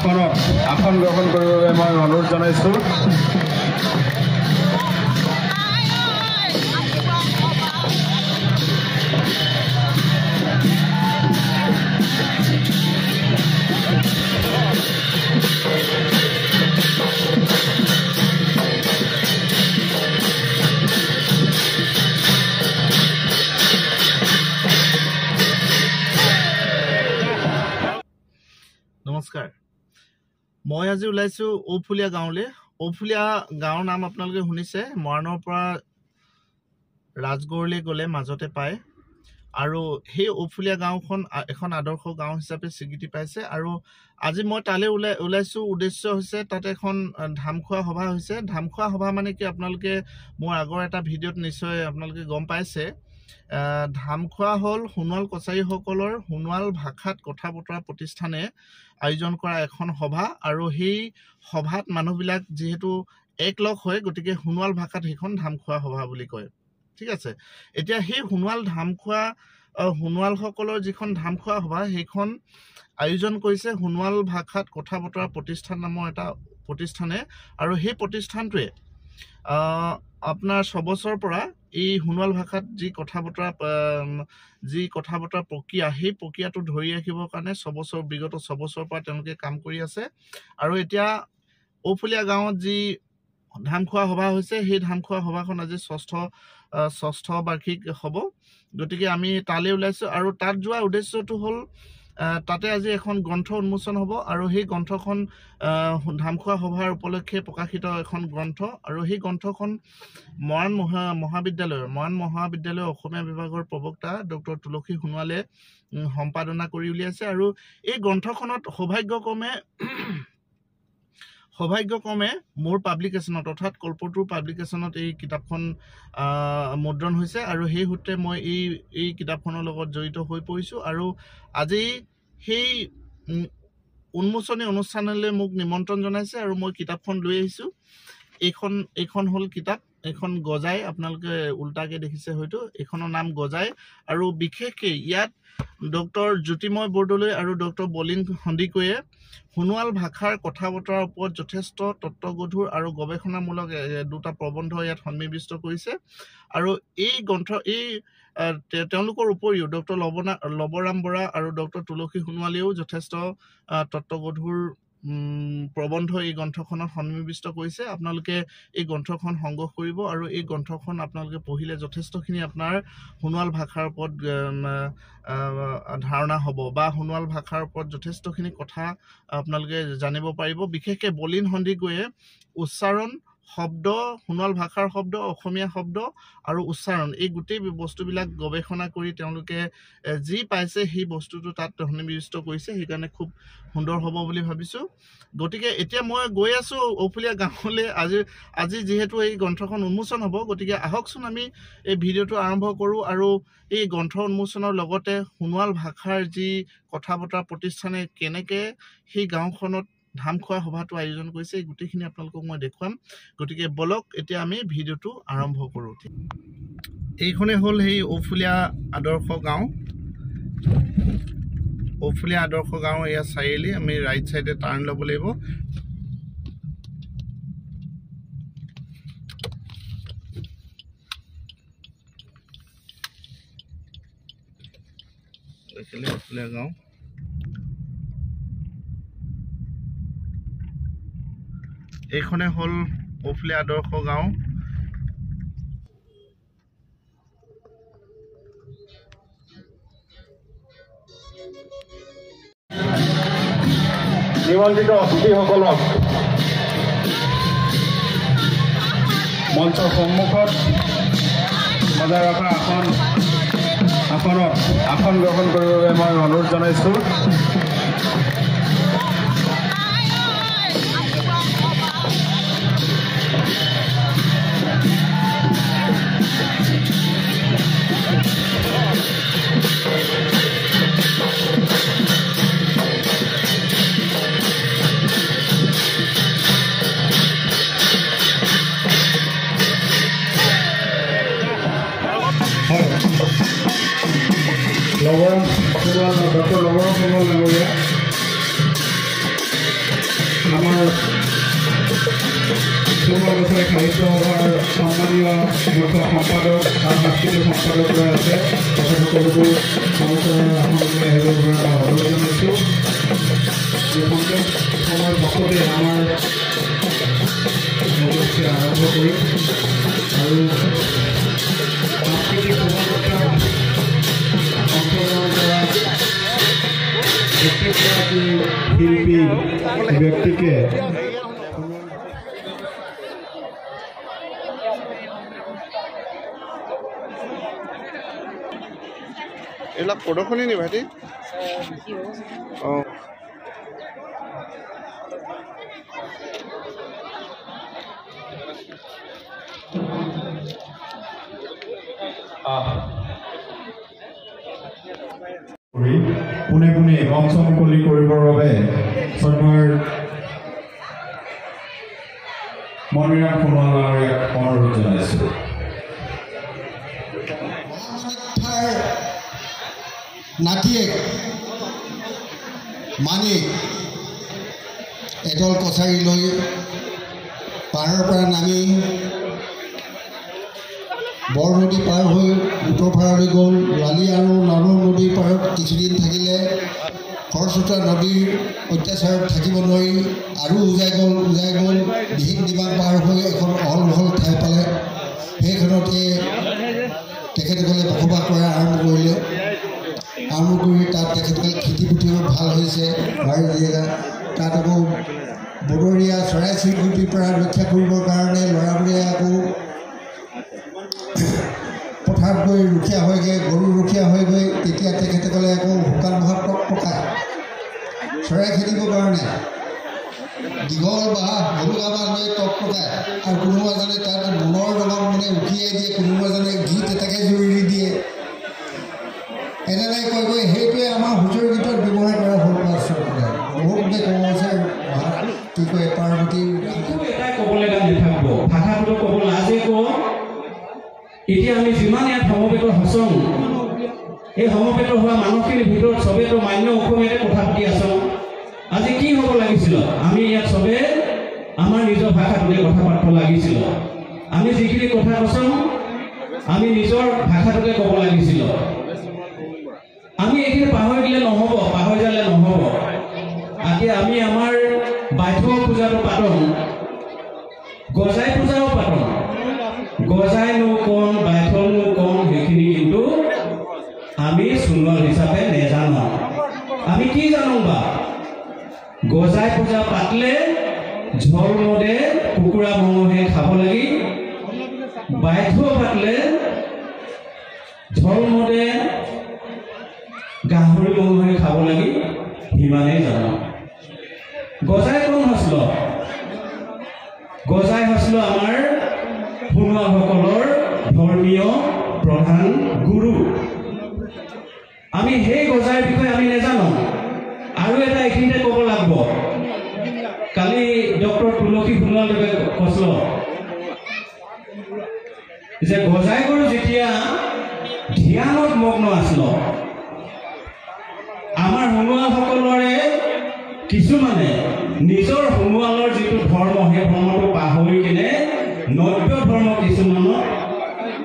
আসন গ্ৰহণ কৰিবলৈ মই অনুৰোধ জনাইছোঁ। নমস্কাৰ, মই আজি ওলাইছোঁ ঔফুলীয়া গাঁৱলৈ। ঔফুলীয়া গাঁৱৰ নাম আপোনালোকে শুনিছে, মৰাণৰ পৰা ৰাজগড়লৈ গ'লে মাজতে পায়। আৰু সেই ঔফুলীয়া গাঁওখন এখন আদৰ্শ গাঁও হিচাপে স্বীকৃতি পাইছে। আৰু আজি মই তালৈ ওলাইছোঁ, উদ্দেশ্য হৈছে তাতে এখন ধামখোৱা সভা হৈছে। ধামখোৱা সভা মানে কি, আপোনালোকে মোৰ আগৰ এটা ভিডিঅ'ত নিশ্চয় আপোনালোকে গম পাইছে। ধামখোৱা হ'ল সোণোৱাল কছাৰীসকলৰ সোণোৱাল ভাষাত কথা বতৰা প্ৰতিষ্ঠানে আয়োজন কৰা এখন সভা। আৰু সেই সভাত মানুহবিলাক যিহেতু একলগ হয়, গতিকে সোণোৱাল ভাষাত সেইখন ধামখোৱা সভা বুলি কয়। ঠিক আছে, এতিয়া সেই সোণোৱালসকলৰ যিখন ধামখোৱা সভা, সেইখন আয়োজন কৰিছে সোণোৱাল ভাষাত কথা বতৰা প্ৰতিষ্ঠান নামৰ এটা প্ৰতিষ্ঠানে। আৰু সেই প্ৰতিষ্ঠানটোৱে আপোনাৰ 6 বছৰৰ পৰা এই সোণোৱাল ভাষাত যি কথা বতৰা প্ৰক্ৰিয়া, সেই প্ৰক্ৰিয়াটো ধৰি ৰাখিবৰ কাৰণে বিগত 6 বছৰৰ পৰা তেওঁলোকে কাম কৰি আছে। আৰু এতিয়া ঔফুলীয়া গাঁৱত যি ধামখোৱা সভা হৈছে, সেই ধামখোৱা সভাখন আজি ষষ্ঠ বাৰ্ষিক হ'ব। গতিকে আমি তালৈ ওলাইছোঁ। আৰু তাত যোৱা উদ্দেশ্যটো হ'ল, তাতে আজি এখন গ্ৰন্থ উন্মোচন হ'ব। আৰু সেই গ্ৰন্থখন ধামখোৱা সভাৰ উপলক্ষে প্ৰকাশিত এখন গ্ৰন্থ। আৰু সেই গ্ৰন্থখন মৰাণ মহাবিদ্যালয়ৰ অসমীয়া বিভাগৰ প্ৰবক্তা ডক্টৰ তুলসী সোণোৱালে সম্পাদনা কৰি উলিয়াইছে। আৰু এই গ্ৰন্থখনত সৌভাগ্যক্ৰমে মোৰ পাব্লিকেশ্যনত, অৰ্থাৎ কল্পটোৰ পাব্লিকেশ্যনত এই কিতাপখন মুদ্ৰণ হৈছে। আৰু সেই সূত্ৰে মই এই কিতাপখনৰ লগত জড়িত হৈ পৰিছোঁ। আৰু আজি সেই উন্মোচনী অনুষ্ঠানলৈ মোক নিমন্ত্ৰণ জনাইছে আৰু মই কিতাপখন লৈ আহিছোঁ। এইখন হ'ল কিতাপ, এইখন গজাই, আপোনালোকে উল্টাকে দেখিছে হয়তো, এইখনৰ নাম গজাই। আৰু বিশেষকৈ ইয়াত ডক্টৰ জ্যোতিময় বৰদলৈ আৰু ডক্টৰ বলিন সন্দিকৈয়ে সোণোৱাল ভাষাৰ কথা বতৰাৰ ওপৰত যথেষ্ট তত্ত্বগধুৰ আৰু গৱেষণামূলক দুটা প্ৰবন্ধ ইয়াত সন্নিৱিষ্ট কৰিছে। আৰু তেওঁলোকৰ উপৰিও ডক্টৰ লৱৰাম বৰা আৰু ডক্টৰ তুলসী সোণোৱালেও যথেষ্ট তত্ত্বগধুৰ প্ৰবন্ধ এই গ্ৰন্থখনত সন্নিৱিষ্ট কৰিছে। আপোনালোকে এই গ্ৰন্থখন সংগ্ৰহ কৰিব। আৰু এই গ্ৰন্থখন আপোনালোকে পঢ়িলে যথেষ্টখিনি আপোনাৰ সোণোৱাল ভাষাৰ ওপৰত ধাৰণা হ'ব, বা সোণোৱাল ভাষাৰ ওপৰত যথেষ্টখিনি কথা আপোনালোকে জানিব পাৰিব। বিশেষকৈ বলিন সন্দিকৈয়ে উচ্চাৰণ, শব্দ, সোণোৱাল ভাষাৰ শব্দ, অসমীয়া শব্দ আৰু উচ্চাৰণ, এই গোটেই বস্তুবিলাক গৱেষণা কৰি তেওঁলোকে যি পাইছে সেই বস্তুটো তাত সন্নিৱিষ্ট কৰিছে। সেইকাৰণে খুব সুন্দৰ হ'ব বুলি ভাবিছোঁ। গতিকে এতিয়া মই গৈ আছোঁ ঔফুলীয়া গাঁৱলৈ। আজি যিহেতু এই গ্ৰন্থখন উন্মোচন হ'ব, গতিকে আহকচোন আমি এই ভিডিঅ'টো আৰম্ভ কৰোঁ। আৰু এই গ্ৰন্থ উন্মোচনৰ লগতে সোণোৱাল ভাষাৰ যি কথা বতৰা প্ৰতিষ্ঠানে কেনেকৈ সেই গাঁওখনত ধামখোৱা সভাটো আয়োজন কৰিছে, এই গোটেইখিনি আপোনালোকক মই দেখুৱাম। গতিকে বলক এতিয়া আমি ভিডিঅ'টো আৰম্ভ কৰোঁ। এইখনেই হ'ল সেই ঔফুলীয়া আদৰ্শ গাঁও। ঔফুলীয়া আদৰ্শ গাঁও এয়া চাৰিআলি। আমি ৰাইট চাইডে টাৰ্ণ ল'ব লাগিব। ঔফুলীয়া গাঁও, এইখনে হ'ল ঔফুলীয়া আদৰ্শ গাঁও। নিমন্ত্ৰিত অতিথিসকলক মঞ্চৰ সন্মুখত সজাই ৰখা আসনত আসন গ্ৰহণ কৰিবলৈ মই অনুৰোধ জনাইছোঁ। ডক্টৰ লৱৰাম সোণোৱাল আমাৰ সোণোৱাল কছাৰী সাহিত্য সভাৰ সন্মানীয় মুখ্য সম্পাদক সাংস্কৃতিক সম্পাদক আছে তেখেতসকলকো নমস্কাৰ আপোনালোকে আহিবৰ কাৰণে অনুৰোধ জনাইছোঁ। এই সংকেত সময়ৰ পাছতে আমাৰ আৰম্ভ কৰিম আৰু সাংস্কৃতিক শোভাযাত্ৰাত অংশগ্ৰহণ কৰা প্ৰত্যেকগৰাকী শিল্পী ব্যক্তিকে এইবিলাক প্ৰদৰ্শনী নি ভাইটি? অঁ পোনে পোনে মঞ্চ মুকলি কৰিবৰ বাবে শ্ৰদ্ধাৰ মণিৰাম সোণোৱালক অনুৰোধ জনাইছোঁ। নাতিয়েক মানিক এডল কছাৰীলৈ পাৰৰ পৰা নামি বৰনদী পাৰ হৈ উত্তৰপাৰালৈ গ'ল। লালি আৰু নানুৰ নদীৰ পাৰত কিছুদিন থাকিলে খৰস্ৰোতা নদীৰ অত্যাচাৰত থাকিব নোৱাৰি আৰু উজাই গ'ল দিহিং দিবাং পাৰ হৈ এখন অহল বহল ঠাই পালে। সেইখনতে তেখেতসকলে বসবাস কৰা আৰম্ভ কৰিলে। আৰম্ভ কৰি তাত তেখেতসকলে খেতি পথাৰ ভাল হৈছে বাৰী জেগা। তাত আকৌ বনৰীয়া চৰাই চিৰিকটিৰ পৰা ৰক্ষা কৰিবৰ কাৰণে ল'ৰাবোৰে আকৌ পথাৰত গৈ ৰখীয়া হয়গৈ, গৰু ৰখীয়া হৈ গৈ তেতিয়া তেখেতসকলে আকৌ শুকান বহাত টক পকায় চৰাই খেদিবৰ কাৰণে দীঘল বাঁহ ভলুকা বাঁহ লৈ টক পকায়। আৰু কোনোবা এজনে তাত মনৰ লগত মানে উকিয়াই দিয়ে, কোনোবা এজনে গীত এটাকে জৰুৰী দিয়ে। এনেকৈ কৈ কৈ সেইটোৱে আমাৰ হুঁচৰি গীতত ব্যৱহাৰ কৰা হ'ল। আচলতে বহুতে ক'ব আছে কি কয় পাৰ্বতী এটাই ক'বলৈ নাথাকিব, ভাষাটো ক'ব লাজে কওঁ। এতিয়া আমি যিমান ইয়াত সমবেত হৈছোঁ, এই সমবেত হোৱা মানুহখিনিৰ ভিতৰত চবেইতো মান্য অসমীয়াতে কথা পাতি আছোঁ। আজি কি হ'ব লাগিছিল? আমি ইয়াত চবে আমাৰ নিজৰ ভাষাটোতে কথা পাতিব লাগিছিল। আমি যিখিনি কথা কৈছোঁ আমি নিজৰ ভাষাটোতে ক'ব লাগিছিল। আমি এইখিনি পাহৰি দিলে নহ'ব, পাহৰি যালে নহ'ব। এতিয়া আমি আমাৰ বাইথ পূজাটো পাতোঁ, গজাই পূজাও পাতোঁ। গজাইনো কম বাইথনো কম সেইখিনি কিন্তু আমি সোণোৱাল হিচাপে নেজানো। আমি কি জানো বা? গজাই পূজা পাতলে ঝল মদে কুকুৰা মঙহে খাব লাগি, বাইথ পাতলে ঝল মদে গাহৰি মঙহে খাব লাগি, সিমানেই জানো। গজাই কোন হৈছিল? গজাই হৈছিল আমাৰ সোণোৱালসকলৰ ধৰ্মীয় প্ৰধান গুৰু। আমি সেই গজাইৰ বিষয়ে আমি নেজানো। আৰু এটা এইখিনিতে ক'ব লাগিব, কালি ডক্টৰ তুলসী সোণোৱালদেৱে কৈছিল যে গজাই গুৰু যেতিয়া ধ্যানত মগ্ন আছিল, আমাৰ সোণোৱালসকলৰে কিছুমানে নিজৰ সোণোৱালৰ যিটো ধৰ্ম সেই ধৰ্মটো পাহৰি কিনে নব্য ধৰ্ম কিছুমানত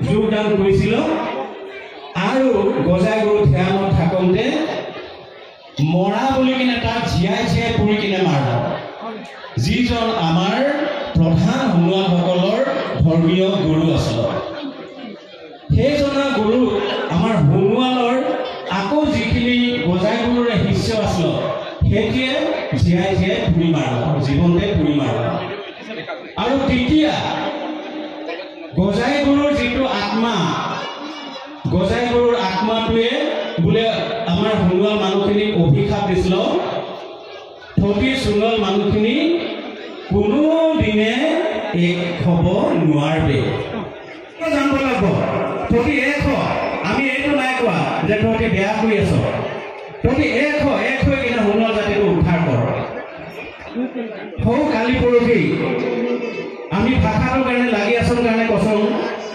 যোগদান কৰিছিল। আৰু গজাই গুৰু ধ্যানত থাকোঁতে মৰা বুলি কিনে তাক জীয়াই জীয়াই পুৰি কিনে মাৰিব। যিজন আমাৰ প্ৰধান সোণোৱালসকলৰ ধৰ্মীয় গুৰু আছিল, সেইজনা গুৰু আমাৰ সোণোৱালৰ আকৌ যিখিনি গজাই গুৰুৰে শিষ্য আছিল সেইটিয়ে জীয়াই জীয়াই পুৰি মাৰিব, জীৱনতে পুৰি মাৰিব। আৰু তেতিয়া গজাই গুৰুৰ যিটো আত্মা, গজাই গুৰুৰ আত্মাটোৱে বোলে আমাৰ সোণোৱাল মানুহখিনিক অভিশাপ দিছিল, ঠগি সোণোৱাল মানুহখিনি কোনোদিনে এক হ'ব নোৱাৰে। জানিব লাগিব ঠগি এক আমি এইটো নাই কোৱা যে তহঁতি বেয়া কৰি আছ, তহঁতি এক হৈ কিনে সোণোৱাল জাতিটো উদ্ধাৰ কৰ। সৌ কালি পৰহি আমি ভাষাটোৰ কাৰণে লাগি আছোঁ কাৰণে কৈছোঁ,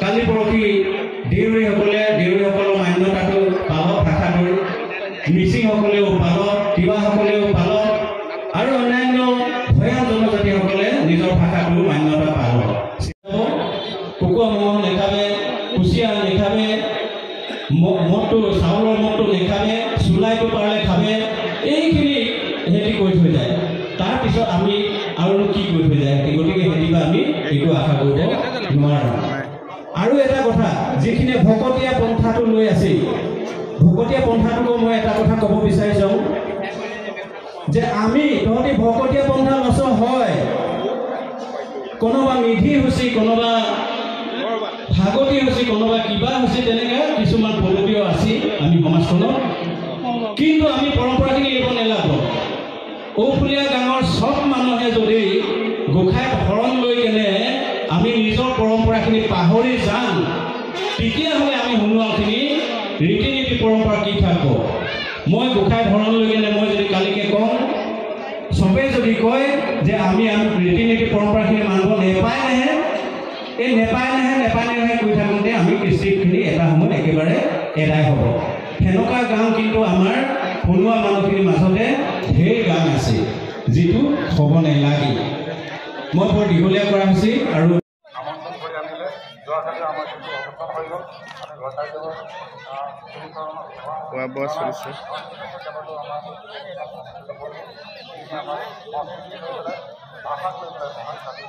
কালি পৰহি দেউৰীসকলৰ মান্যতাটো পালক, ভাষাটোৰ মিচিংসকলেও পালক, তিৱাসকলেও পালক, আৰু অন্যান্য ভৈয়াম মদটো চাউলৰ মদটো নেখাবে, চুলাইটো পাৰিলে খাবে, এইখিনি সিহঁতি কৈ থৈ যায়। তাৰপিছত আমি আৰু কি কৈ থৈ যায়, গতিকে সিহঁতিবা আমি এইটো আশা কৰিব নোৱাৰোঁ। আৰু এটা কথা, যিখিনি ভকতীয়া পন্থাটো লৈ আছে, ভকতীয়া পন্থাটোকো মই এটা কথা ক'ব বিচাৰিছোঁ যে আমি তহঁতি ভকতীয়া পন্থা নচ হয়, কোনোবা মিধি হৈছে, কোনোবা ভাগতি হৈছে, কোনোবা কিবা হৈছে, তেনেকৈ কিছুমান পদ্ধতিও আছে আমি সমাজখনত। কিন্তু আমি পৰম্পৰাখিনি এৰিব নালাগিব। ঔফুলীয়া গাঁৱৰ চব মানুহে যদি গোসাঁই শৰণ লৈ কেনে আমি নিজৰ পৰম্পৰাখিনি পাহৰি যাম, তেতিয়াহ'লে আমি সোণোৱালখিনি ৰীতি নীতি পৰম্পৰা কি থাকিব। মই গোসাঁই শৰণ লৈ কেনে মই যদি কালিকে কওঁ, চবেই যদি কয় যে আমি ৰীতি নীতি পৰম্পৰাখিনি মানিব নেপায় নাহে, এই নেপায় নাহে কৈ থাকোঁতে আমি কৃষ্টিখিনি এটা সময়ত একেবাৰে এদায় হ'ব। সেনেকুৱা গান কিন্তু আমাৰ সোণোৱাল মানুহখিনিৰ মাজতে ঢেৰ গান আছে, যিটো হ'ব নালাগে। মই বৰ দীঘলীয়া কৰা হৈছে আৰু আমন্ত্ৰণ কৰি আনিলে। যোৱাকালি আমাৰ কিন্তু অৱস্থান হৈ গ'ল। খোৱা বোৱা চলিছে। আশা কৰি